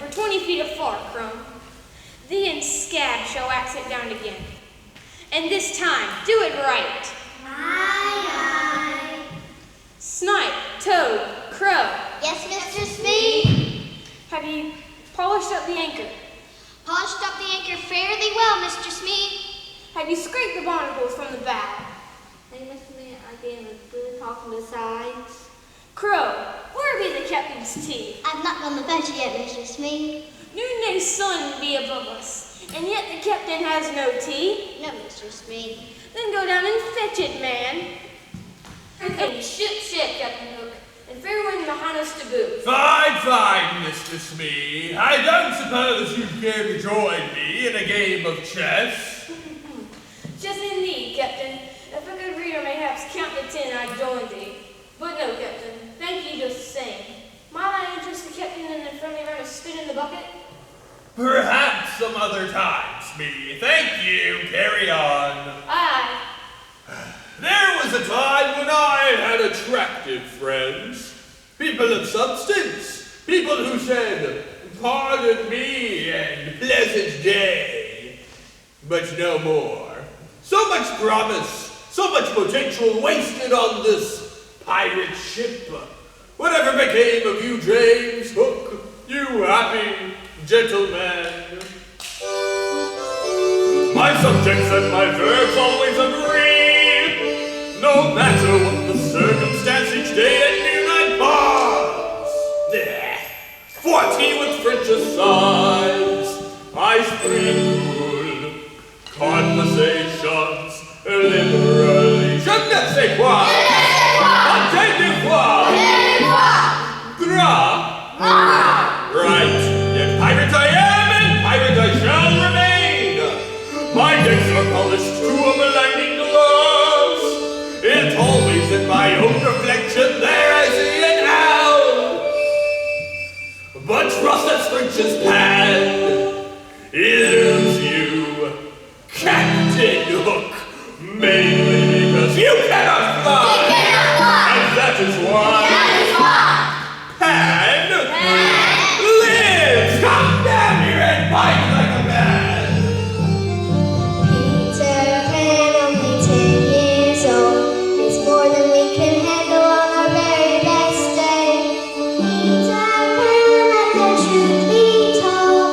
for 20 feet afar, Crone. Thee and Scab shall wax it down again. And this time, do it right. Aye, aye. Snipe, Toad, Crow. Yes, Mr. Smee. Have you polished up the anchor? Polished up the anchor fairly well, Mr. Smee. Have you scraped the barnacles from the bow? Hey, Mr. Smee, I gave him a good talk on the sides. Crow, where be the captain's tea? I've not gone to fetch it yet, Mr. Smee. Noonday sun be above us, and yet the captain has no tea. No, Mr. Smee. Then go down and fetch it, man. And ship, Captain Hook, and fair wind behind us to boot. Fine, Mr. Smee. I don't suppose you'd care to join me in a game of chess. Just indeed, Captain. If a good reader mayhaps count to 10, I'd join thee. But no, Captain. Thank you just the same. Might I interest the captain in a friendly round of spit in the bucket? Perhaps some other time, Smee. Thank you. Carry on. Aye. There was a time when I had attractive friends. People of substance. People who said, "Pardon me," and "pleasant day." But no more. So much promise, so much potential wasted on this pirate ship. Whatever became of you, James Hook, you happy gentleman? My subjects and my verbs always agree. No matter what the circumstance, each day at noon I pause. 40 with French asides, I sprinkle conversations liberally. Je ne sais quoi. Right, yet pirate I am, and pirate I shall remain. My decks are polished to a blinding gloss, yet always in my own reflection there I see an owl. But trust that French's pan eludes you, Captain Hook, mainly because you cannot fly. You cannot fly. And that is why Pan lives! Come down here and fight like a man! Peter Pan, only 10 years old, is more than we can handle on our very best day. Peter Pan, let the truth be told.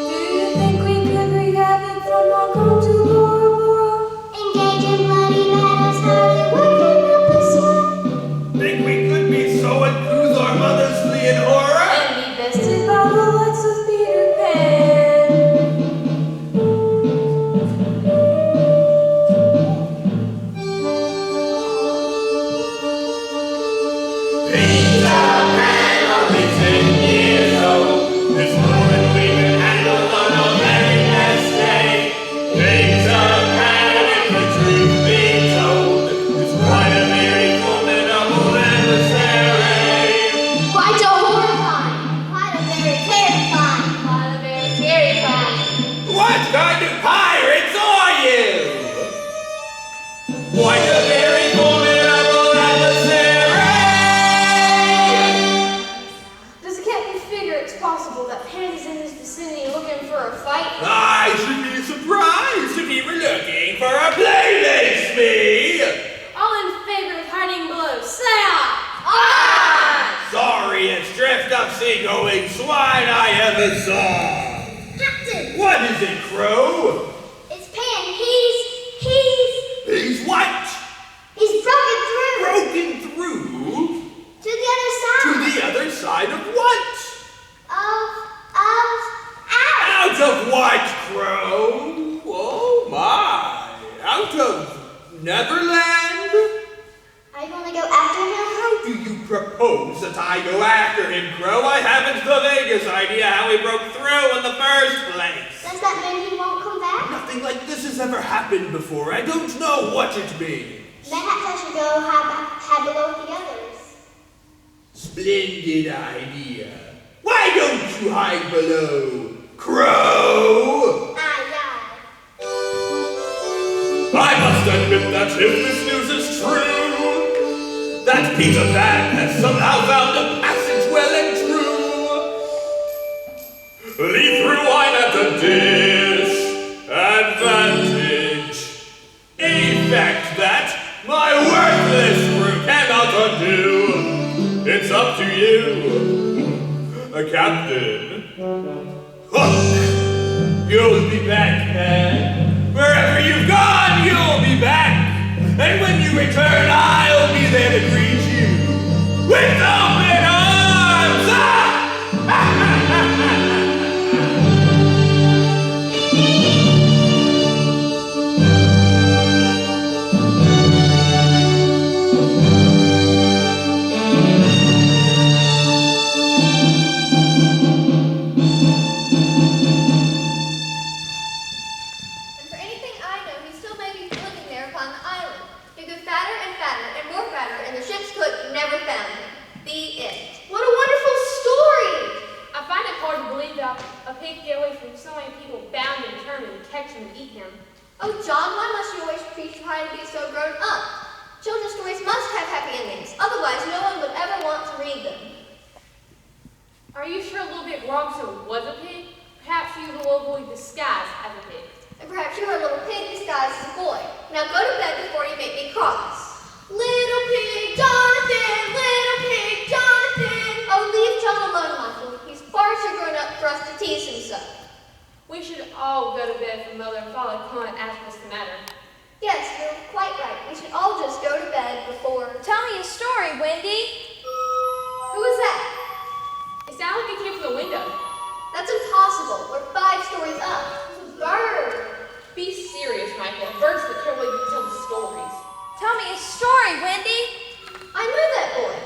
Do you think we could regather from Hong Kong to Bora Bora? Engage in bloody battles, hardly working up a sweat. Think we could be so enthused our mothers flee in horror? And be bested by the likes of Peter Pan. Peter Pan, only 10 years old, is more than we can handle on our very best day. Peter Pan, if the truth be told, is quite a very formidable adversary. Quite a horrifying, quite a very terrifying, quite a very terrifying. What kind of pirates are you? Quite a very formidable adversary. Does the captain figure it's possible that Pan is in this vicinity looking for a fight? I should be surprised if he were looking for a playmate, me. All in favor of hiding below. Say aye! Sorry, it's drift up seagoing swine I ever saw. Captain, What is it, Crow? it's Pan. He's what? He's broken through Broken through? to the other side. To the other side of what? Out. Out of what, Crow? Oh my. Out of Neverland? Are you gonna go after him? How do you propose that I go after him, Crow? I haven't the vaguest idea how he broke through in the first place. Does that mean he won't come back? Nothing like this has ever happened before. I don't know what it means. Perhaps I should go have a look at the others. Splendid idea. Why don't you hide below, Crow? Aye. I must admit that if this news is true, that Peter Pan has somehow found a passage well and true. Leave through wine at the dish. Advantage. Effect that my worthless crew cannot undo. It's up to you, Captain Hook. You'll be back, man. Wherever you've gone, you'll be back. And when you return, I'll be there to greet you with open arms! And for anything I know, he still may be living there upon the island. He grew fatter and fatter and more fatter, and the ship's cook never found him. The end. What a wonderful story! I find it hard to believe that a pig get away from so many people bound and determined to catch him and eat him. Oh, John, why must you always try to be so grown up? Children's stories must have happy endings. Otherwise, no one would ever want to read them. Are you sure Little Big Robinson was a pig? Perhaps he was a little boy disguised as a pig. And perhaps you are a little pig disguised as a boy. Now go to bed before you make me cross. Little pig Jonathan, little pig Jonathan. Oh, leave John alone, Michael. He's far too grown up for us to tease him so. We should all go to bed for Mother and Father come and ask what's the matter. Yes, you're quite right. We should all just go to bed before... Tell me a story, Wendy. Who is that? It sounded like it came from the window. That's impossible. We're 5 stories up. It's a bird. Be serious, Michael. Birds that can't wait to tell the stories. Tell me a story, Wendy. I know that boy.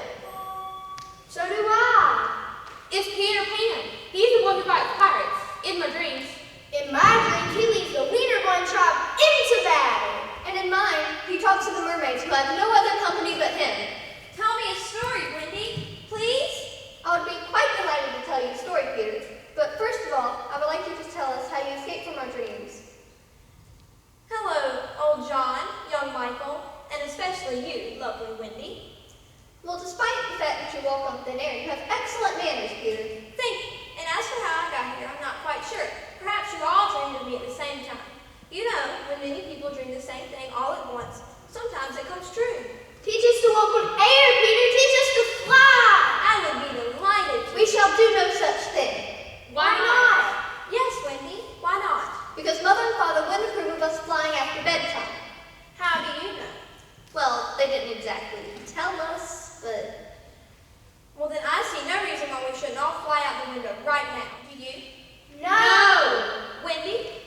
So do I. It's Peter Pan. He's the one who fights pirates. In my dreams. In my dreams, he leads the Wienerborn tribe into battle. And in mine, he talks to the mermaids who have no other company but him. Tell me a story, Wendy, please. I would be quite delighted to tell you a story, Peter. But first of all, I would like you to tell us how you escaped from our dreams. Hello, old John, young Michael, and especially you, lovely Wendy. Well, despite the fact that you walk on thin air, you have excellent manners, Peter. Thank you. And as for how I got here, I'm not quite sure. Perhaps you all dreamed of me at the same time. You know, when many people dream the same thing all at once, sometimes it comes true. Teach us to walk on air, Peter. Teach us to fly. I would be delighted to. We shall do no such thing. Why not? Yes, Wendy, why not? Because Mother and Father wouldn't approve of us flying after bedtime. How do you know? Well, they didn't exactly tell us, but... Well, then I see no reason why we shouldn't all fly out the window right now. Do you? No! Wendy?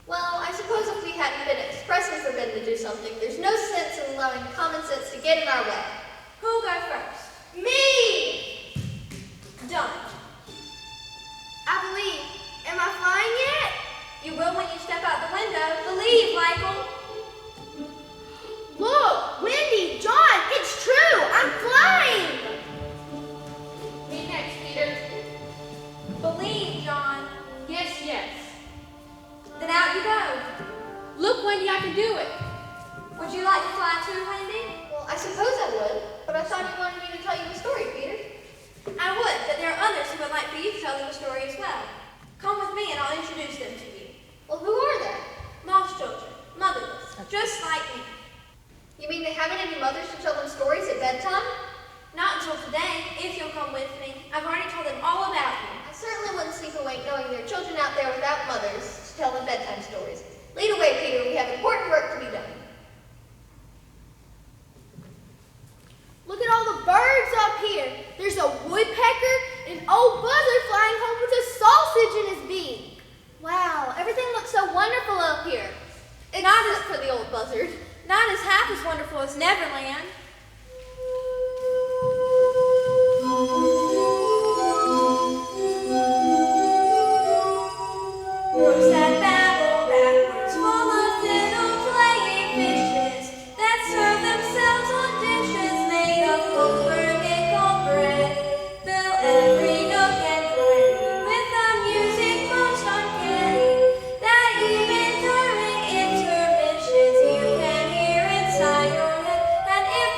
Well, I suppose if we hadn't been expressly forbidden to do something, there's no sense in allowing common sense to get in our way. Who'll go first? Me! Done. I believe. Am I flying yet? You will when you step out the window. Believe, Michael. Look, Wendy, John, it's true. I'm flying. Me next, Peter. Believe, John. Yes, yes. Then out you go. Look, Wendy, I can do it. Would you like to fly too, Wendy? Well, I suppose I would, but I thought you wanted me to tell you a story, Peter. I would, but there are others who would like for you to tell them a story as well. Come with me and I'll introduce them to you. Well, who are they? Lost children, motherless, just like me. You mean they haven't any mothers to tell them stories at bedtime? Not until today, if you'll come with me. I've already told them all about you. I certainly wouldn't sleep awake knowing there are children out there without mothers to tell them bedtime stories. Lead away, Peter. We have important work to be done. Look at all the birds up here. There's a woodpecker and an old buzzard flying home with a sausage in his beak. Wow, everything looks so wonderful up here. Except for the old buzzard. Not as half as wonderful as Neverland. Brooks that babble backwards, full of little playing fishes that serve themselves on dishes made of pumpernickel bread. Fill every nook and cranny with a music most uncanny that even during intermissions you can hear inside your head. And if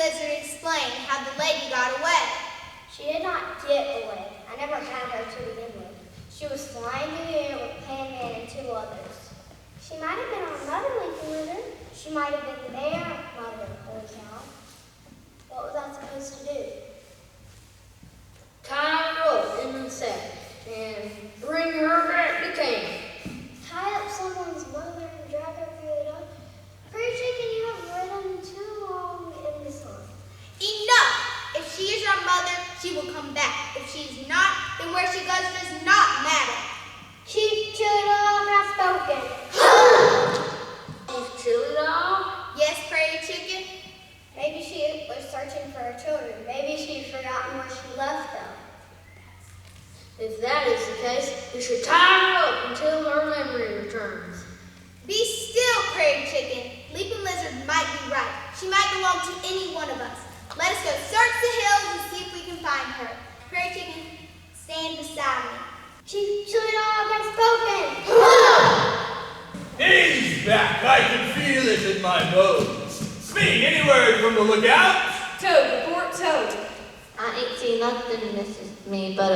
Lizard explain how the lady got away. She did not get away. I never had her to begin with. She was flying through the air with Pan Man and 2 others. She might have been our mother, Leaping Lizard. She might have been their mother, Holy Cow. What was I supposed to do? Tie her up in the sack and bring her back to camp. Tie up someone's mother and drag her through the door. Pretty Chicken, you have ridden too long in the sun. Enough! If she is our mother, she will come back. If she is not, then where she goes does not matter. Chief Chili Dog has spoken. Chief Chili Dog? Yes, Prairie Chicken? Maybe she was searching for her children. Maybe she'd forgotten where she left them. If that is the case, we should tie her up until her memory returns. Be still, Prairie Chicken. Leaping Lizard might be right. She might belong to any one of us. Let us go search the hills and see if we can find her. Prairie Chicken, stand beside me. Chief Chili Dog has spoken. He's back. I can feel it in my bones. Speak, any word from the lookout? Toad, report Toad. I ain't seen nothing, Mrs. Me, but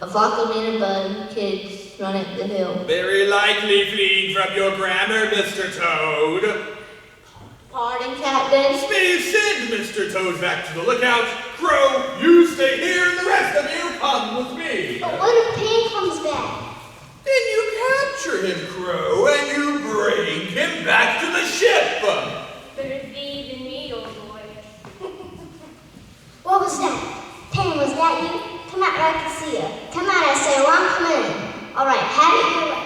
a flock of men and bud kids running the hill. Very likely fleeing from your grammar, Mr. Toad. Pardon, Captain? Speed, send Mr. Toad back to the lookout. Crow, you stay here, and the rest of you come with me. But what if Pan comes back? Then you capture him, Crow, and you bring him back to the ship. Better thee than me, old boy. What was that? Pan, was that you? Come out where I can see you. Come out, I say, or I'm coming in. All right, have it your way.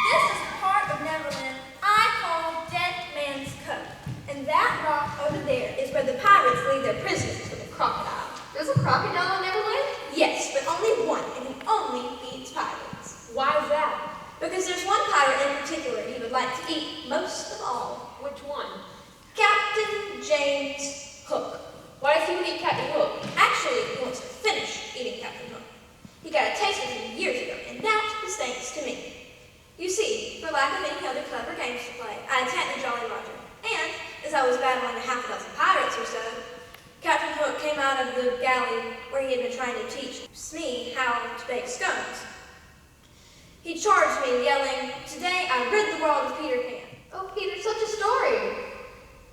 This is the part of Neverland I call Dead Man's Cove. And that rock over there is where the pirates leave their prisoners with a crocodile. There's a crocodile in Neverland? Yes, but only one, and he only feeds pirates. Why is that? Because there's one pirate in particular he would like to eat most of all. Which one? Captain James Hook. Why does he want to eat Captain Hook? Actually, he wants to finish eating Captain Hook. He got a taste of him years ago, and that was thanks to me. You see, for lack of any other clever games to play, I attacked the Jolly Roger, and as I was battling a half a dozen pirates or so, Captain Hook came out of the galley where he had been trying to teach me how to bake scones. He charged me, yelling, "Today I rid the world of Peter Pan." Oh, Peter, such a story.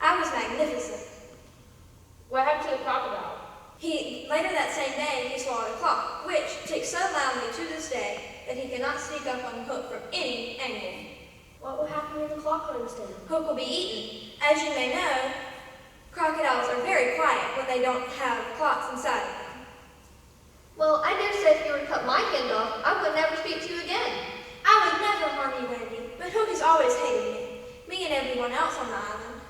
I was magnificent. What happened to the crocodile? Later that same day, he swallowed a clock, which ticks so loudly to this day that he cannot sneak up on Hook from any angle. What will happen when the clock runs down? Hook will be eaten. As you may know, crocodiles are very quiet when they don't have clocks inside of them. Well, I dare say if you were to cut my hand off, I would never speak to you again. I would never harm you, Wendy, but Hook has always hated me and everyone else on the island.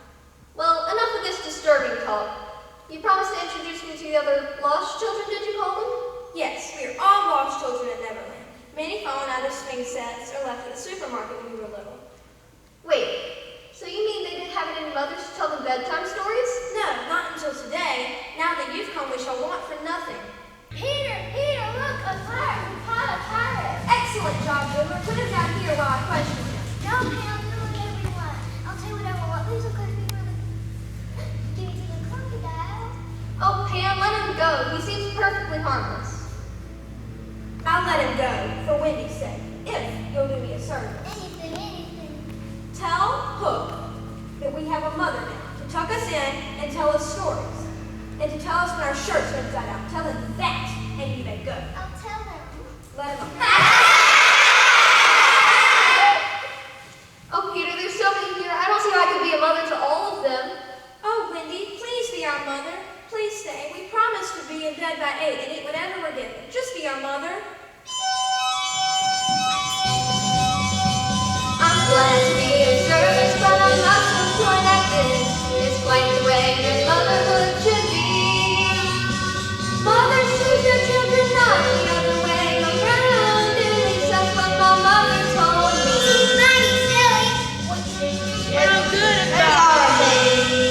Well, enough of this disturbing talk. You promised to introduce me to the other lost children, did you call them? Yes, we are all lost children in Neverland. Many fallen out of swing sets or left at the supermarket when we were little. Wait, so you mean they didn't have any mothers to tell them bedtime stories? No, not until today. Now that you've come, we shall want for nothing. Peter, look, a pirate, a pirate. Excellent job, Boomer. Put him down here while I question him. No, Pan, look, everyone. I'll tell you what I want. These are good people. Give it to the crocodile. Oh, Pam, let him go. He seems perfectly harmless. I'll let him go, for Wendy's sake, if you'll do me a service. Anything. Tell Hook that we have a mother now to tuck us in and tell us stories, and to tell us when our shirts are inside out. Tell him that, and you may go. I'll tell them. Let him Oh, Peter, there's so many here. I don't see how I could be a mother to all of them. Oh, Wendy, please be our mother. Please stay. We promise to be in bed by 8 and eat whatever we're given. Just be our mother. I'm glad to be of service, but I'm not so sure that this is quite the way that motherhood should be. Mothers choose their children, not the other way around. Doing stuff what my mother told me. Mighty silly. How good about it.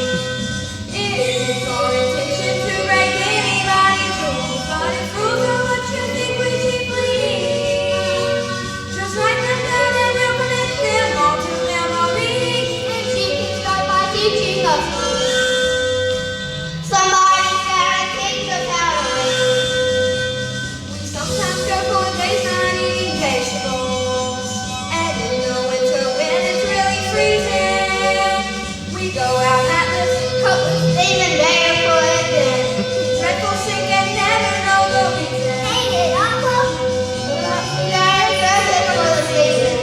It isn't our intention to break anybody's rules, but if rules are what you think we chiefly need, just write them down and we'll connect them all to barefoot then. Dreadful sick and never know the reason. Hang it, Uncle. There's nothing for the season.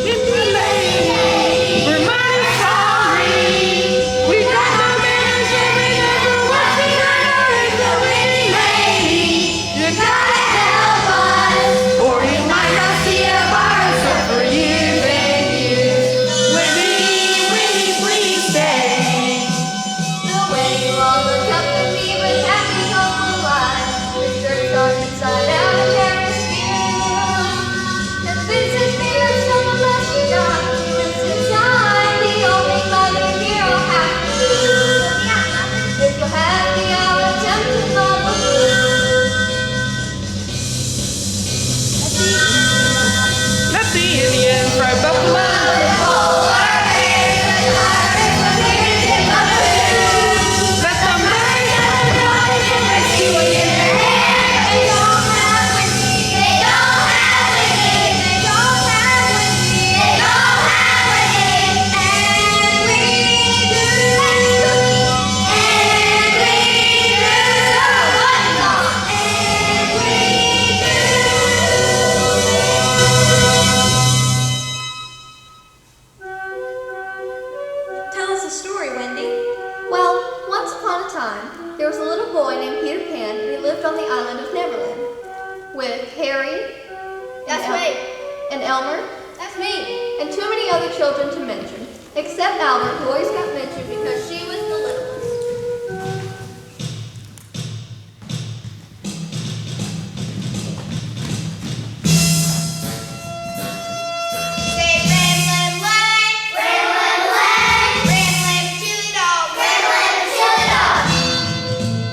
Windy lady, we're mighty sorry. We got no manners and we never was behind our ears. The windy lady, you gotta help us, or you might not see a virus up for years and years. Windy, Windy, please stay. The way you all look up at me with happy hope alive. The shirts are inside out of hemisphere. The business made us some of us you got. And since I'm the only mother here, I'll have to do. If you'll have me, I'll attempt to love you. Let the Indians fry buffalo. Let them Tell us a story, Wendy. Well, once upon a time, there was a little boy named Peter Pan, and he lived on the island of Neverland with Harry, That's me. and Elmer, That's me. and too many other children to mention, except Albert, who always got mentioned because she was the littlest. Say Ramblin' Way, Ramblin' Way, Ramblin' to the dog, Ramblin' to the dog.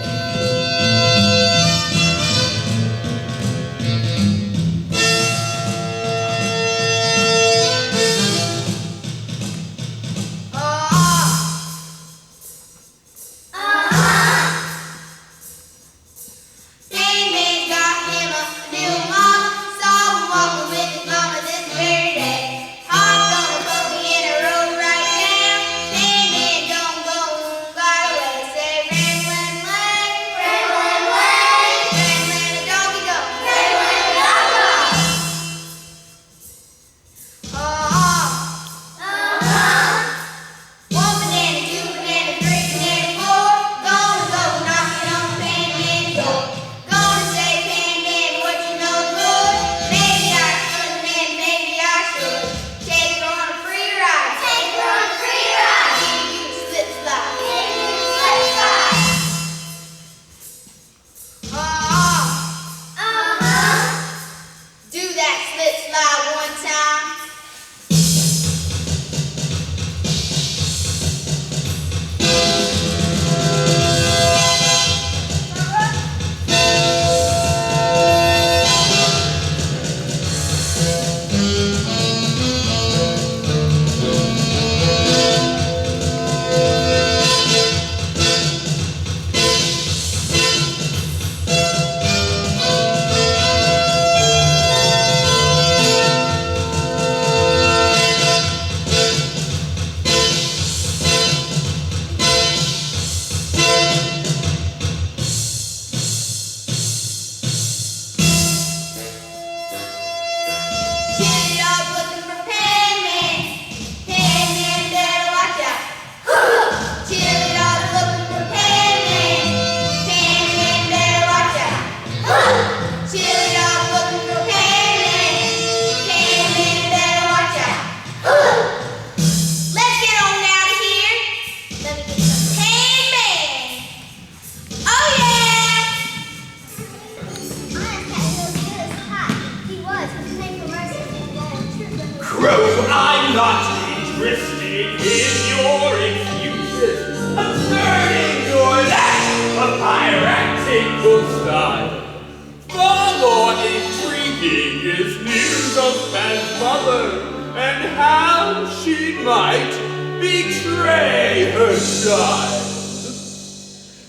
Sandman got him a new mama, saw him walking with his mama this very day. Hopped on a buggy and a rode right down. Sandman don't go, got away. Say Ramblin' Way, Ramblin' Way, Ramblin' a doggy dog, Ramblin' a dog dog. One banana, two banana, three banana, four. Gonna go knocking on Sandman's door. Gonna say, Sandman, what you know good? Maybe I should, man, maybe I should. Take her on a free ride. Take her on a free ride. Give you a slip slide. Give you a slip slide. Do that slip slide one time. Chili dog looking for Pan Man. Pan Man better watch out. Chili dog looking for Pan Man. Pan Man better watch out. Chili dog looking for Pan Man. Pan Man better watch out. Let's get on out of here. Let me get some Pan Man. Oh yeah. He was. His name was Mercy. Crow, I'm not interested in your excuses, asserting your lack of hierarchical style. Far more intriguing is news of Pan's mother and how she might betray her child.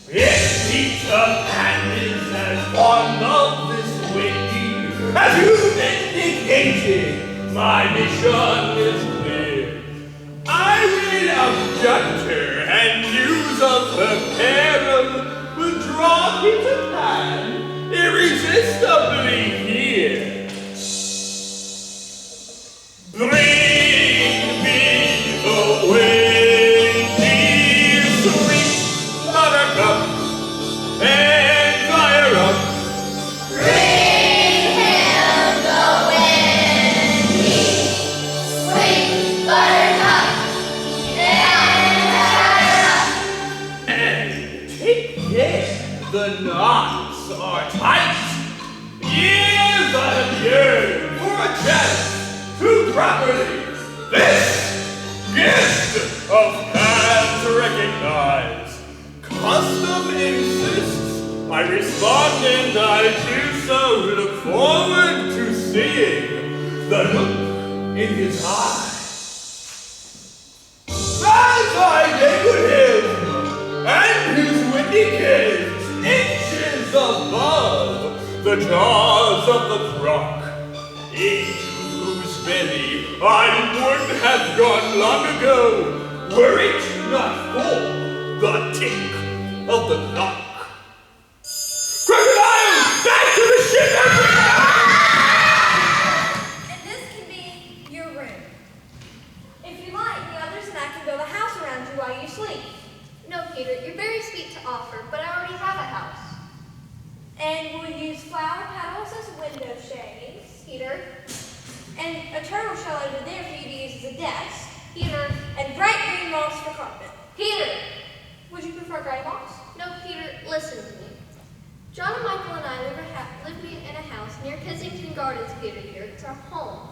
If Peter Pan is as fond of this Wendy as you've indicated, my mission is clear. I will abduct her and use of her pen the knots are tight. Years and years for a chance to properly this gift of hands recognize. Custom insists I respond and I do so. Look forward to seeing the look in his eyes. As I look at him and his windy kiss inches above the jaws of the croc, into whose belly I would have gone long ago were it not for the tick of the clock. Crocodile! Back to the ship! And this can be your room. If you like, the others and I can build a house around you while you sleep. No, Peter, you're very sweet to offer, but I already have a house. And we'll use flower petals as window shades, Peter, and a turtle shell over there for you to use as a desk, Peter, and bright green moss for carpet. Peter! Would you prefer gray moss? No, Peter, listen to me. John and Michael and I live in a house near Kensington Gardens, Peter, here. It's our home.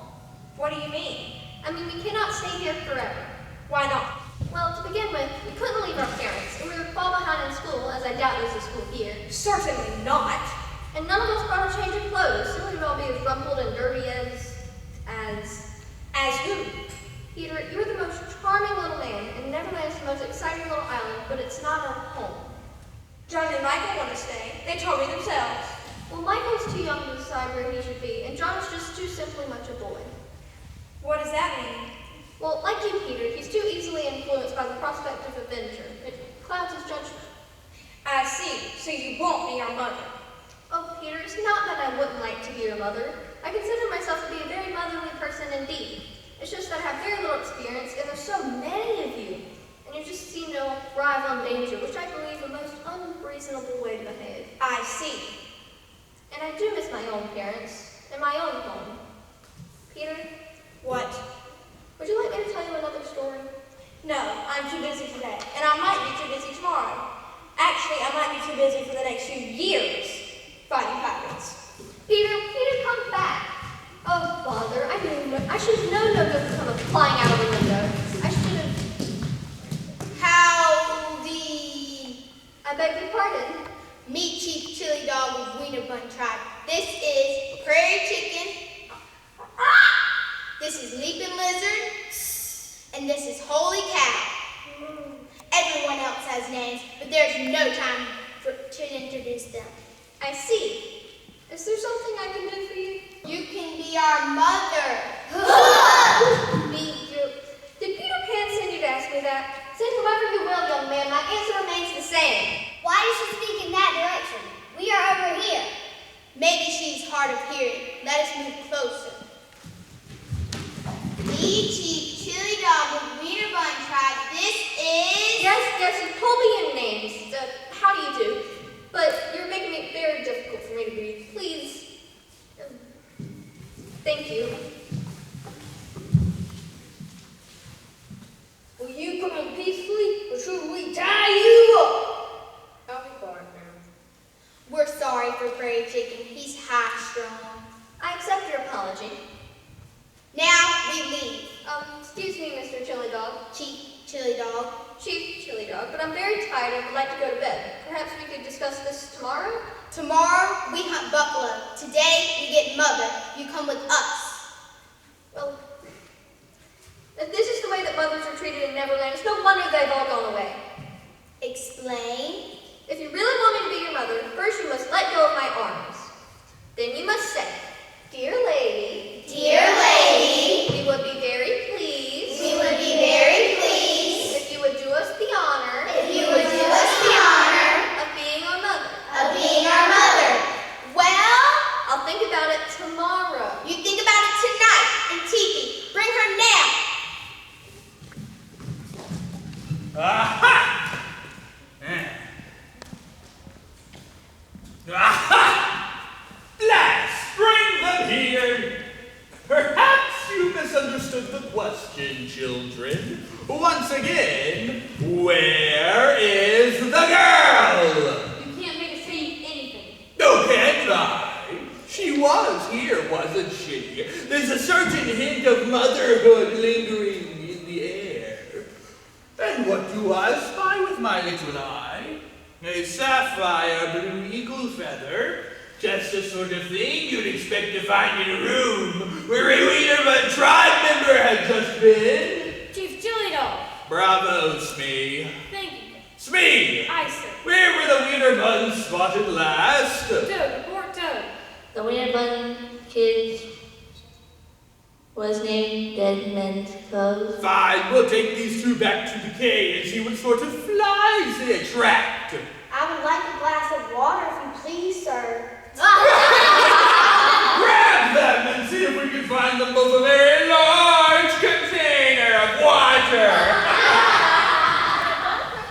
What do you mean? I mean, we cannot stay here forever. Why not? Well, to begin with, we couldn't leave our parents, and we would fall behind in school, as I doubt there's a school here. Certainly not. And none of us brought a change of clothes, so we'd all be as rumpled and dirty as who? Peter, you're the most charming little man, and Neverland is the most exciting little island, but it's not our home. John and Michael want to stay. They told me themselves. Well, Michael's too young to decide where he should be, and John is just too simply much a boy. What does that mean? Well, like you, Peter, he's too easily influenced by the prospect of adventure. It clouds his judgment. I see. So you won't be our mother. Oh, Peter, it's not that I wouldn't like to be your mother. I consider myself to be a very motherly person indeed. It's just that I have very little experience, and there's so many of you, and you just seem to thrive on danger, which I believe is the most unreasonable way to behave. I see. And I do miss my own parents, and my own home. Peter, What? would you like me to tell you another story? No, I'm too busy today, and I might be too busy tomorrow. Actually, I might be too busy for the next few years fighting pirates. Peter, come back. Oh, bother, I should have known no good would come flying out of the window. I should have... Howdy. I beg your pardon. Meet Chief Chili Dog of Wiener Bun Tribe. This is Prairie Chicken. This is Leaping Lizard. And this is Holy Cow. Everyone else has names, but there's no time to introduce them. I see. Is there something I can do for you? You can be our mother. Did Peter Pan send you to ask me that? Send whoever you will, young man. My answer remains the same. Why does she speak in that direction? We are over here. Maybe she's hard of hearing. Let us move closer. Me, Chief Chili Dog of Wiener Bun Tribe. This is... Yes, you told me your names. How do you do? But you're making it very difficult for me to breathe. Please. Thank you. Will you come in peacefully, or should we tie you up? I'll be quiet now. We're sorry for Prairie Chicken. He's high-strung. I accept your apology. Now we leave. Excuse me, Mr. Chili Dog. Chief Chili Dog. Chief Chili Dog, but I'm very tired and would like to go to bed. Perhaps we could discuss this tomorrow? Tomorrow we hunt buffalo. Today we get mother. You come with us. Well, if this is the way that mothers are treated in Neverland, it's no wonder they've all gone away. Explain. If you really want me to be your mother, first you must let go of my arms. Then you must say, Dear lady, we would be very pleased. We would be very pleased. If you would do us the honor. If you would do us the honor. Of being our mother. Of being our mother. Well, I'll think about it tomorrow. you think about it tonight in teepee. Bring her now. Aha! Aha! Let's bring them here. Perhaps you misunderstood the question, children. Once again, where is the girl? You can't make us say was here, wasn't she? There's a certain hint of motherhood lingering in the air. And what do I spy with my little eye? A sapphire blue eagle feather. Just the sort of thing you'd expect to find in a room where a Wienerman tribe member had just been. Chief Chili Dog. Bravo, Smee. Thank you. Smee! Aye, sir. Where were the wiener buns spotted last? Toad, report Toad. The Wiener Bun Kids was named Dead Men's Cove. Fine, we'll take these two back to the cave and see what sort of flies they attract. I would like a glass of water, if you please, sir. Grab them and see if we can find them both a very large container of water.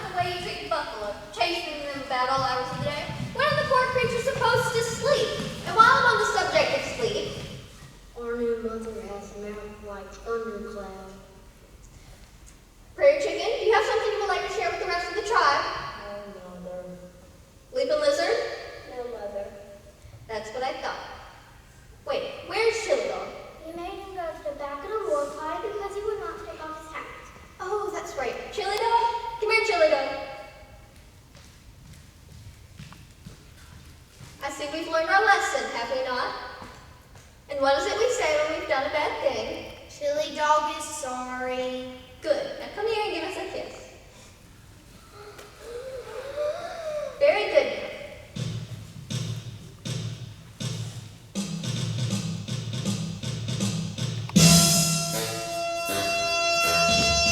The way you treat buffalo, chasing them about all hours of the day. When are the poor creatures supposed to sleep? And while I'm on the subject of sleep, Our new mother has a mouth like thundercloud. Prairie Chicken, do you have something you would like to share with the rest of the tribe? No, mother. Leaping Lizard? No, mother. That's what I thought. Wait, where's Chili Dog? You made him go to the back of the war pie because he would not take off his hat. Oh, that's right. Chili Dog? Come here, Chili Dog. I see we've learned our lesson, have we not? And what is it we say when we've done a bad thing? Chili Dog is sorry. Good. Now come here and give us a kiss. Very good.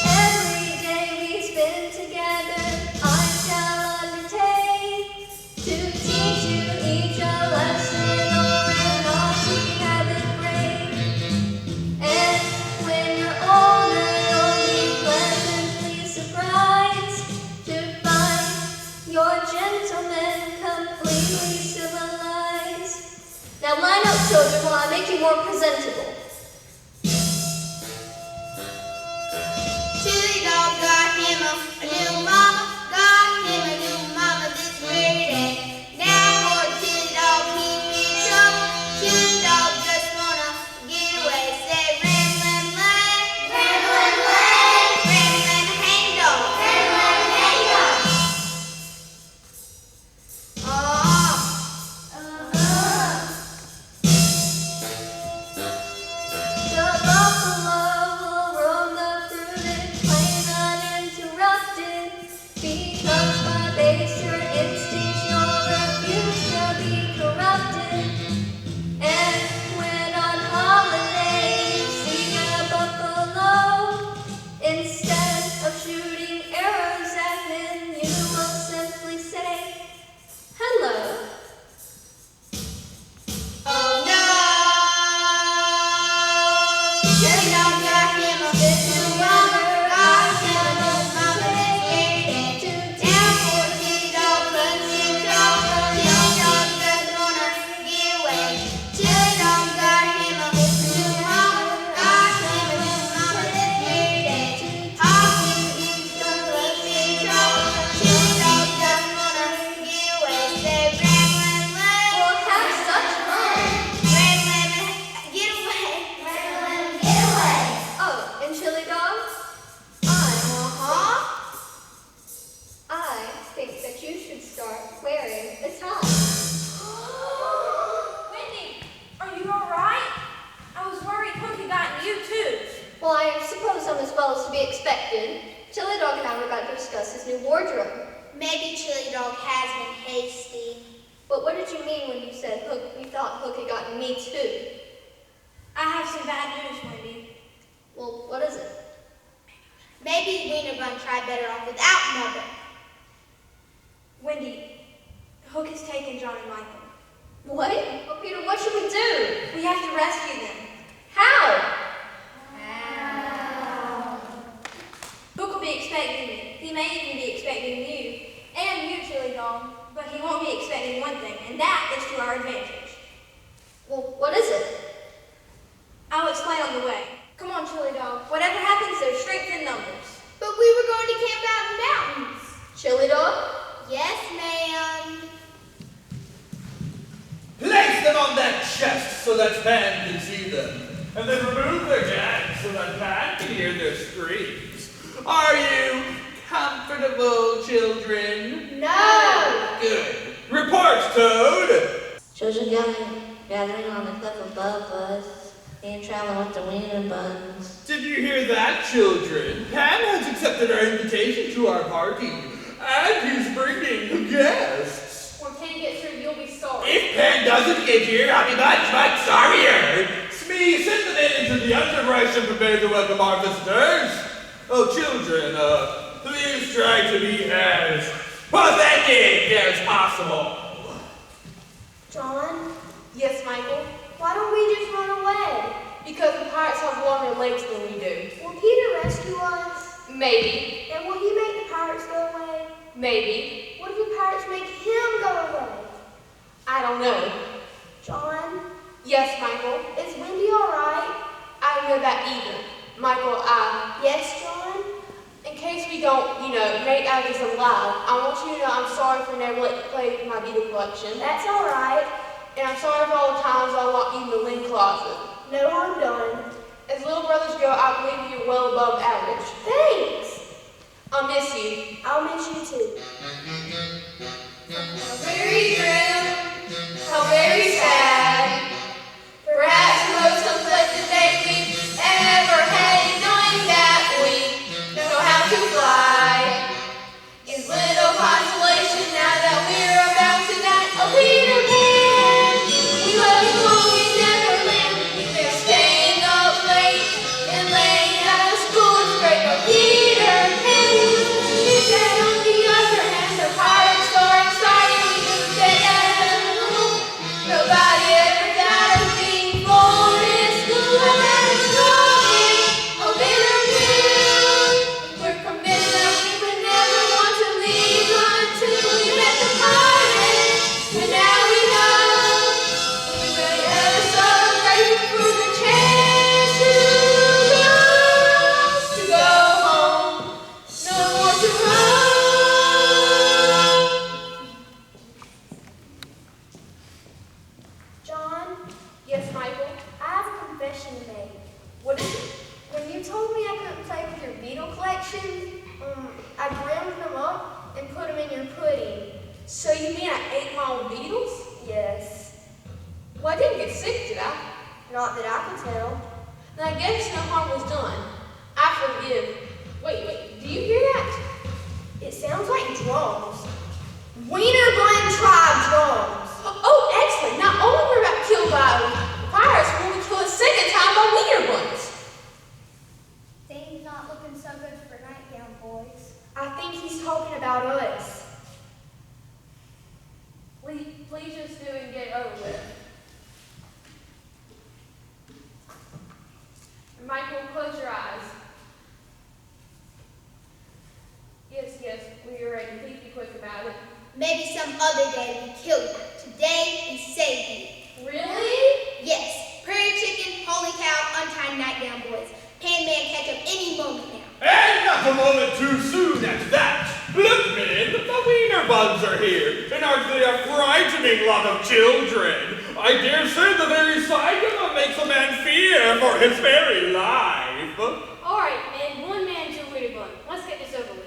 Every day we spend together, I shall undertake to teach you each a lesson or a naughty habit break. And when you're older, you'll be pleasantly surprised to find your gentleman completely civilized. Now line up, children, while I make you more presentable. Chili Dog got him a new mama, got him a new mama this very day. Now poor Chili Dog, he's in trouble. Chili Dog just wanna get away. Say ram, lay, ram, lay, ram, hang dog, ram, hang dog. The buffalo will roam the fruited plain uninterrupted, because by baser instincts your refuse shall be corrupted. And when on holiday you see a buffalo, instead of shooting arrows at him, you will simply say, "Hello." Oh no! Chili Dog got him a new mama, got him a new mama this very day. Now poor Chili Dog, he's in trouble. Chili Dog just wanna get away. Chili Dog got him a new mama, got him a new mama this very day. Talking to some he's in trouble. Chili Dog just wanna get away. Say ram, We'll have such fun. get away. Get away. Oh, and Chili Dog, I think that you should start wearing a tie. Wendy, are you all right? I was worried Hook had gotten you too. Well, I suppose I'm as well as to be expected. Chili Dog and I were about to discuss his new wardrobe. Maybe Chili Dog has been hasty. But what did you mean when you said you thought Hook had gotten me too? I have some bad news, Wendy. Well, what is it? Maybe Wiener Bun tried better off without Mother. Wendy, Hook has taken John and Michael. What? Oh, Peter, what should we do? We have to rescue them. How? Hook will be expecting me. He may even be expecting you. And you, Chili Dog. But he won't be expecting one thing, and that is to our advantage. Well, what is it? I'll explain on the way. Come on, Chili Dog. Whatever happens, there's strength in numbers. But we were going to camp out in the mountains. Chili Dog? Yes, ma'am. Place them on that chest so that Are you comfortable, children? No! Good. Report, Toad! Children gathering on the cliff above us, and traveling with the wiener buns. Did you hear that, children? Pan has accepted our invitation to our party, and he's bringing guests. When Pan gets here, you'll be sorry. If Pan doesn't get here, I'll be much sorrier. Smee, send the men into the underbrush and prepare to welcome our visitors. Oh, children, please try to be as pathetic as possible. John, Yes, Michael? why don't we just run away? Because the pirates have longer legs than we do. Will Peter rescue us? Maybe. And will he make the pirates go away? Maybe. What if the pirates make him go away? I don't know. John, Yes, Michael? is Wendy alright? I don't know that either. Michael, Yes, John? in case we don't, make out of this alive, I want you to know I'm sorry for never letting you play with my beetle collection. That's alright. And I'm sorry for all the times I locked you in the linen closet. No harm done. As little brothers go, I believe you're well above average. Thanks. I'll miss you. I'll miss you too. How very grim, how very sad. Perhaps the most unpleasant day we've ever had, knowing that we know how to fly. Is little consolation now that we're about to die. Oh, Peter Pan, we love you long in Neverland. They're staying up late and laying out of school. It's great, but Peter Pan, you said on the other hand, the pirates are excited. We can stay at home. Nobody ever died of being born in school. And that's talking. Oh, Peter Pan, we're committed that we would never want to leave until we met the pirates. And now we know we're ever so grateful for the chance to go home. No more to run. John, Yes, Michael? I have a confession to make. What is it? When you told me I couldn't play with your beetle collection, I ground them up and put them in your pudding. So you mean I ate my own beetles? Yes. Well, I didn't get sick, did I? Not that I could tell. Then I guess no harm was done. I forgive. Wait, do you hear that? It sounds like drums. Wiener Blend Tribe drums. Oh, excellent. Not only were we about killed by pirates, we were killed a second time by wiener buns. Things not looking so good for nightgown, boys. I think he's talking about us. Please just do it and get it over with. Michael, close your eyes. Yes, we are ready. Please be quick about it. Maybe some other day we killed you. Today we saved you. Really? Yes. Prairie chicken, holy cow, untied nightgown, boys. Pan man catch up any moment now. And not a moment too soon at that. Look, men, the wiener buns are here, and aren't they a frightening lot of children? I dare say the very sight of them makes a man fear for his very life. All right, man. One man to a wiener bun. Let's get this over with.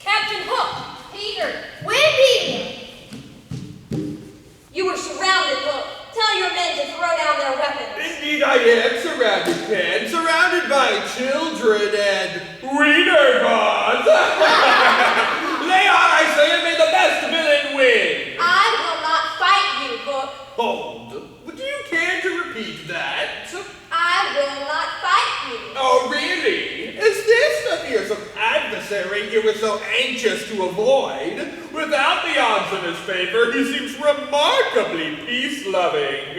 Captain Hook! Peter! Wendy! You were surrounded, Hook. Tell your men to throw down their weapons. Indeed I am surrounded, Pen, surrounded by children and wiener buns. Lay on, I say, and may the best villain win. I will not fight you, Hook. Hold. Would you care to repeat that? I will not fight you. Oh, really? Is this the fearsome adversary you were so anxious to avoid? Without the odds in his favor, he seems remarkably peace-loving.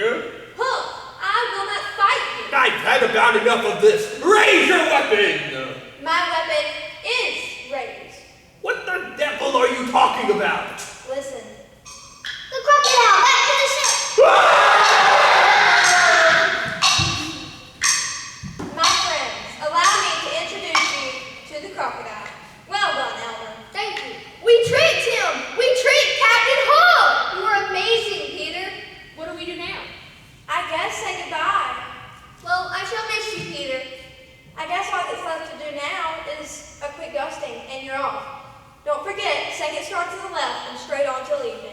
Hook, I will not fight you. I've had about enough of this. Raise your weapon! My weapon is raised. What the devil are you talking about? Listen. The crocodile, back to the ship! My friends, allow me to introduce you to the crocodile. Well done, Elder. Thank you. We tricked him! We tricked Captain Hook! You were amazing, Peter. What do we do now? I guess say goodbye. Well, I shall miss you, Peter. I guess all that's left to second start to the left and straight on till evening.